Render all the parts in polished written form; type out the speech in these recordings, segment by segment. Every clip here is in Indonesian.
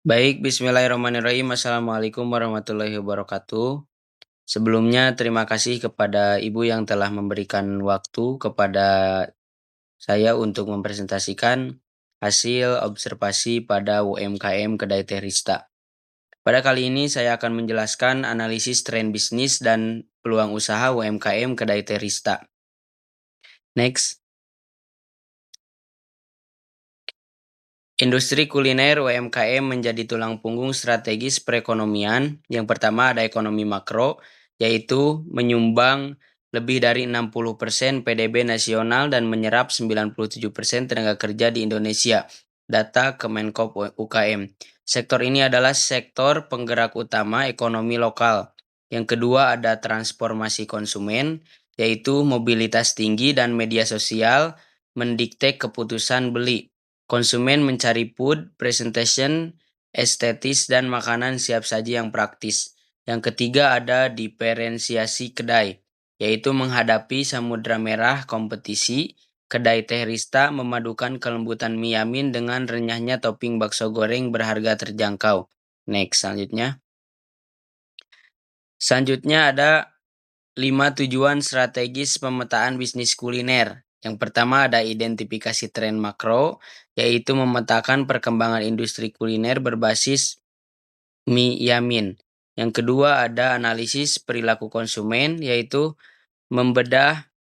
Baik, bismillahirrahmanirrahim. Assalamualaikum warahmatullahi wabarakatuh. Sebelumnya terima kasih kepada Ibu yang telah memberikan waktu kepada saya untuk mempresentasikan hasil observasi pada UMKM Kedai Teh Rista. Pada kali ini saya akan menjelaskan analisis tren bisnis dan peluang usaha UMKM Kedai Teh Rista. Next. Industri kuliner UMKM menjadi tulang punggung strategis perekonomian. Yang pertama ada ekonomi makro, yaitu menyumbang lebih dari 60% PDB nasional dan menyerap 97% tenaga kerja di Indonesia. Data Kemenkop UKM. Sektor ini adalah sektor penggerak utama ekonomi lokal. Yang kedua ada transformasi konsumen, yaitu mobilitas tinggi dan media sosial mendikte keputusan beli. Konsumen mencari food, presentation, estetis, dan makanan siap saji yang praktis. Yang ketiga ada diferensiasi kedai, yaitu menghadapi Samudra Merah kompetisi. Kedai Teh Rista memadukan kelembutan mie yamin dengan renyahnya topping bakso goreng berharga terjangkau. Next, selanjutnya. Selanjutnya ada 5 tujuan strategis pemetaan bisnis kuliner. Yang pertama ada identifikasi tren makro, yaitu memetakan perkembangan industri kuliner berbasis mie yamin. Yang kedua ada analisis perilaku konsumen, yaitu membedah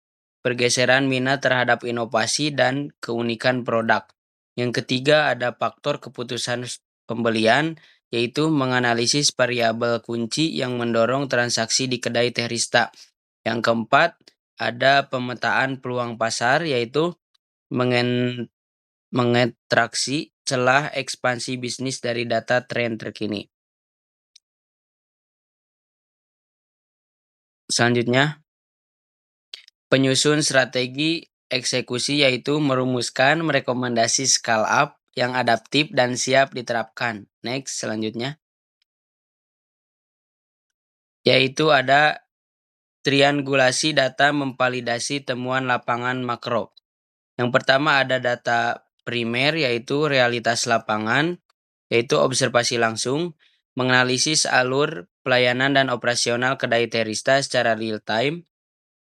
pergeseran minat terhadap inovasi dan keunikan produk. Yang ketiga ada faktor keputusan pembelian, yaitu menganalisis variabel kunci yang mendorong transaksi di kedai Teh Rista. Yang keempat, ada pemetaan peluang pasar, yaitu mengekstraksi celah ekspansi bisnis dari data tren terkini. Selanjutnya, penyusun strategi eksekusi, yaitu merumuskan rekomendasi scale up yang adaptif dan siap diterapkan. Next, selanjutnya. Yaitu ada triangulasi data memvalidasi temuan lapangan makro. Yang pertama ada data primer, yaitu realitas lapangan, yaitu observasi langsung, menganalisis alur pelayanan dan operasional kedai Teh Rista secara real time.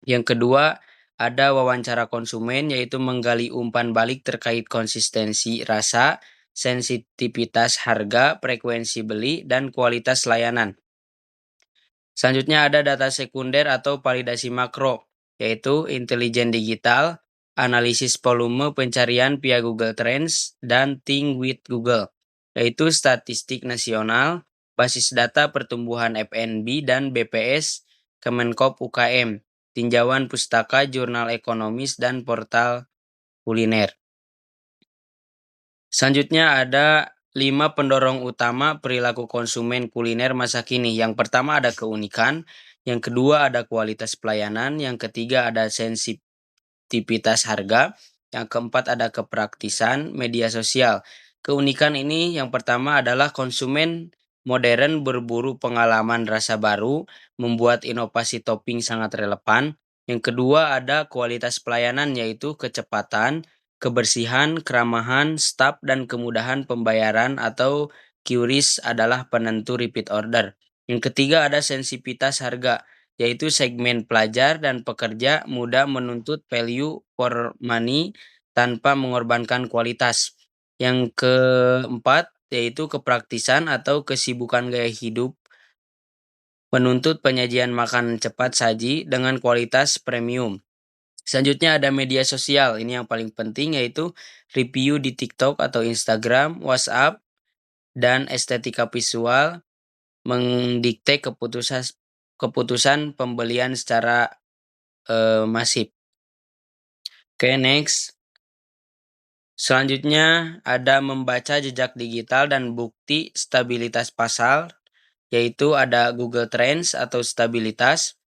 Yang kedua ada wawancara konsumen, yaitu menggali umpan balik terkait konsistensi rasa, sensitivitas harga, frekuensi beli, dan kualitas layanan. Selanjutnya ada data sekunder atau validasi makro, yaitu intelijen digital, analisis volume pencarian via Google Trends, dan Think with Google, yaitu statistik nasional, basis data pertumbuhan FNB dan BPS, Kemenkop UKM, tinjauan pustaka, jurnal ekonomis, dan portal kuliner. Selanjutnya ada 5 pendorong utama perilaku konsumen kuliner masa kini. Yang pertama ada keunikan, yang kedua ada kualitas pelayanan, yang ketiga ada sensitivitas harga, yang keempat ada kepraktisan media sosial. Keunikan ini yang pertama adalah konsumen modern berburu pengalaman rasa baru, membuat inovasi topping sangat relevan. Yang kedua ada kualitas pelayanan, yaitu kecepatan, kebersihan, keramahan, staf, dan kemudahan pembayaran atau QRIS adalah penentu repeat order. Yang ketiga ada sensitivitas harga, yaitu segmen pelajar dan pekerja mudah menuntut value for money tanpa mengorbankan kualitas. Yang keempat yaitu kepraktisan atau kesibukan gaya hidup menuntut penyajian makanan cepat saji dengan kualitas premium. Selanjutnya ada media sosial, ini yang paling penting, yaitu review di TikTok atau Instagram, WhatsApp, dan estetika visual mendikte keputusan pembelian secara masif. Oke, next. Selanjutnya ada membaca jejak digital dan bukti stabilitas pasar, yaitu ada Google Trends atau stabilitas.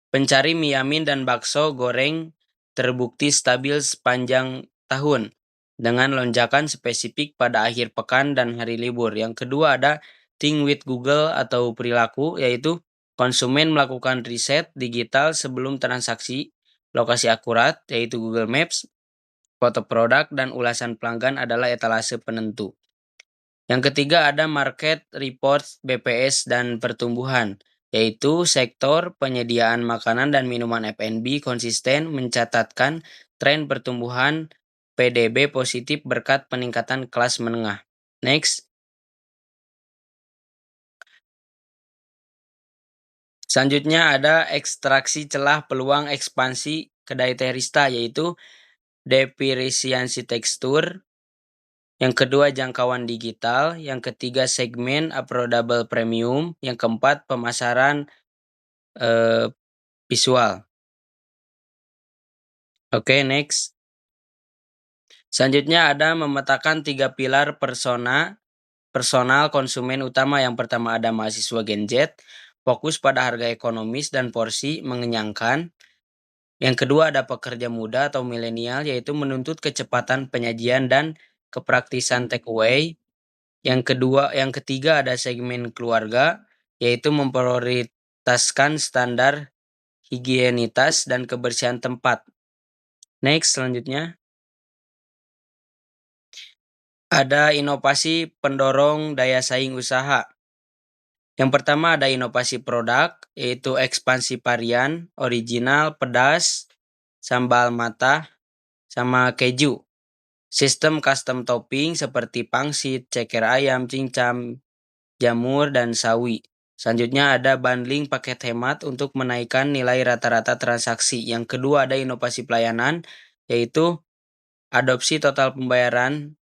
Pencari mie yamin dan bakso goreng terbukti stabil sepanjang tahun dengan lonjakan spesifik pada akhir pekan dan hari libur. Yang kedua ada Think with Google atau perilaku, yaitu konsumen melakukan riset digital sebelum transaksi, lokasi akurat, yaitu Google Maps, foto produk, dan ulasan pelanggan adalah etalase penentu. Yang ketiga ada market report BPS dan pertumbuhan, yaitu sektor penyediaan makanan dan minuman F&B konsisten mencatatkan tren pertumbuhan PDB positif berkat peningkatan kelas menengah. Next. Selanjutnya ada ekstraksi celah peluang ekspansi kedai Terista, yaitu depresiasi tekstur. Yang kedua jangkauan digital, yang ketiga segmen affordable premium, yang keempat pemasaran visual. Oke, next. Selanjutnya ada memetakan 3 pilar personal konsumen utama. Yang pertama ada mahasiswa Gen Z, fokus pada harga ekonomis dan porsi mengenyangkan. Yang kedua ada pekerja muda atau milenial, yaitu menuntut kecepatan penyajian dan kepraktisan take away. Yang ketiga ada segmen keluarga, yaitu memprioritaskan standar higienitas dan kebersihan tempat. Next, selanjutnya. Ada inovasi pendorong daya saing usaha. Yang pertama ada inovasi produk, yaitu ekspansi varian, original, pedas, sambal mata, sama keju. Sistem custom topping seperti pangsit, ceker ayam, cincang, jamur, dan sawi. Selanjutnya ada bundling paket hemat untuk menaikkan nilai rata-rata transaksi. Yang kedua ada inovasi pelayanan, yaitu adopsi total pembayaran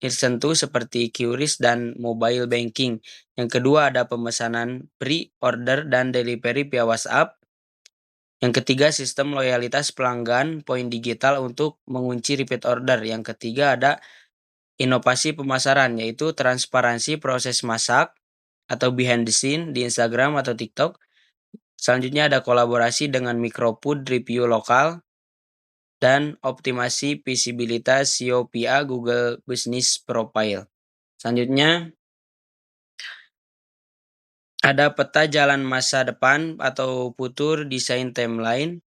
tersentuh seperti QRIS dan mobile banking. Yang kedua ada pemesanan pre-order dan delivery via WhatsApp. Yang ketiga sistem loyalitas pelanggan poin digital untuk mengunci repeat order. Yang ketiga ada inovasi pemasaran, yaitu transparansi proses masak atau behind the scene di Instagram atau TikTok. Selanjutnya ada kolaborasi dengan microfood review lokal dan optimasi visibilitas SEO via Google Business Profile. Selanjutnya ada peta jalan masa depan atau futur design timeline.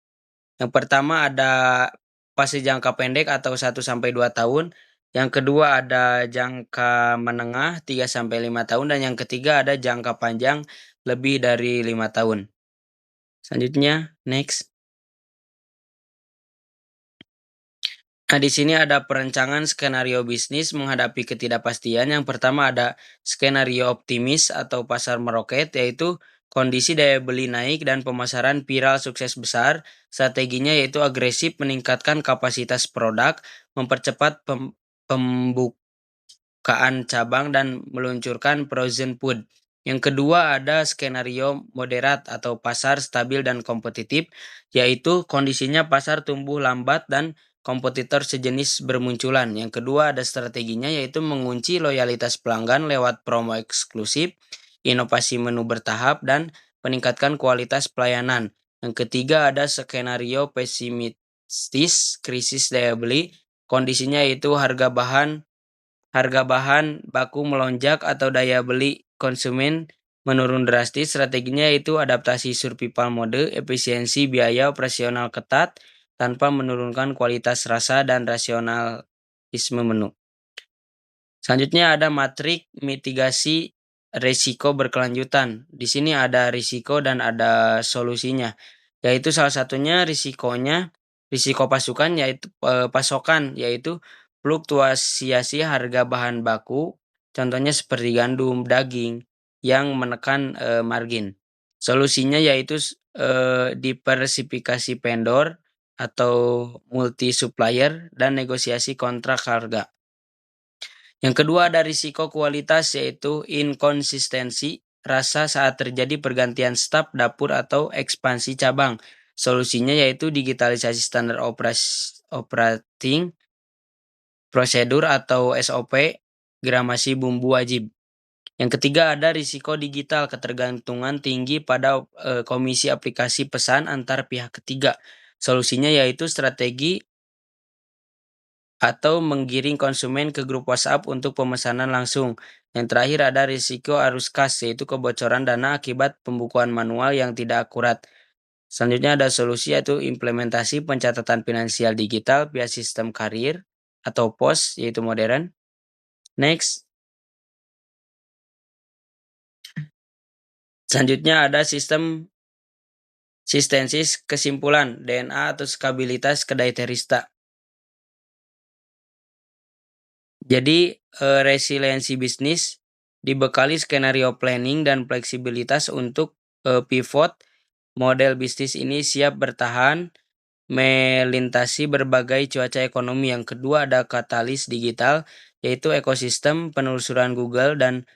Yang pertama ada fase jangka pendek atau 1-2 tahun. Yang kedua ada jangka menengah 3-5 tahun. Dan yang ketiga ada jangka panjang lebih dari 5 tahun. Selanjutnya, next. Nah, di sini ada perencanaan skenario bisnis menghadapi ketidakpastian. Yang pertama ada skenario optimis atau pasar meroket, yaitu kondisi daya beli naik dan pemasaran viral sukses besar. Strateginya yaitu agresif meningkatkan kapasitas produk, mempercepat pembukaan cabang, dan meluncurkan frozen food. Yang kedua ada skenario moderat atau pasar stabil dan kompetitif, yaitu kondisinya pasar tumbuh lambat dan kompetitor sejenis bermunculan. Yang kedua ada strateginya, yaitu mengunci loyalitas pelanggan lewat promo eksklusif, inovasi menu bertahap, dan peningkatkan kualitas pelayanan. Yang ketiga ada skenario pesimistis, krisis daya beli. Kondisinya yaitu harga bahan baku melonjak atau daya beli konsumen menurun drastis. Strateginya yaitu adaptasi survival mode, efisiensi biaya operasional ketat tanpa menurunkan kualitas rasa dan rasionalisme menu. Selanjutnya ada matrik mitigasi risiko berkelanjutan. Di sini ada risiko dan ada solusinya. Yaitu salah satunya risiko pasokan, yaitu fluktuasi harga bahan baku, contohnya seperti gandum, daging yang menekan margin. Solusinya yaitu diversifikasi vendor atau multi supplier dan negosiasi kontrak harga. Yang kedua ada risiko kualitas, yaitu inkonsistensi rasa saat terjadi pergantian staf dapur atau ekspansi cabang. Solusinya yaitu digitalisasi standar operating prosedur atau SOP, gramasi bumbu wajib. Yang ketiga ada risiko digital, ketergantungan tinggi pada komisi aplikasi pesan antar pihak ketiga. Solusinya yaitu strategi atau menggiring konsumen ke grup WhatsApp untuk pemesanan langsung. Yang terakhir ada risiko arus kas, yaitu kebocoran dana akibat pembukuan manual yang tidak akurat. Selanjutnya ada solusi, yaitu implementasi pencatatan finansial digital via sistem karir atau POS, yaitu modern. Next. Selanjutnya ada sistem sistensis kesimpulan DNA atau skabilitas kriteria. Jadi, resiliensi bisnis dibekali skenario planning dan fleksibilitas untuk, pivot. Model bisnis ini siap bertahan melintasi berbagai cuaca ekonomi. Yang kedua ada katalis digital, yaitu ekosistem penelusuran Google dan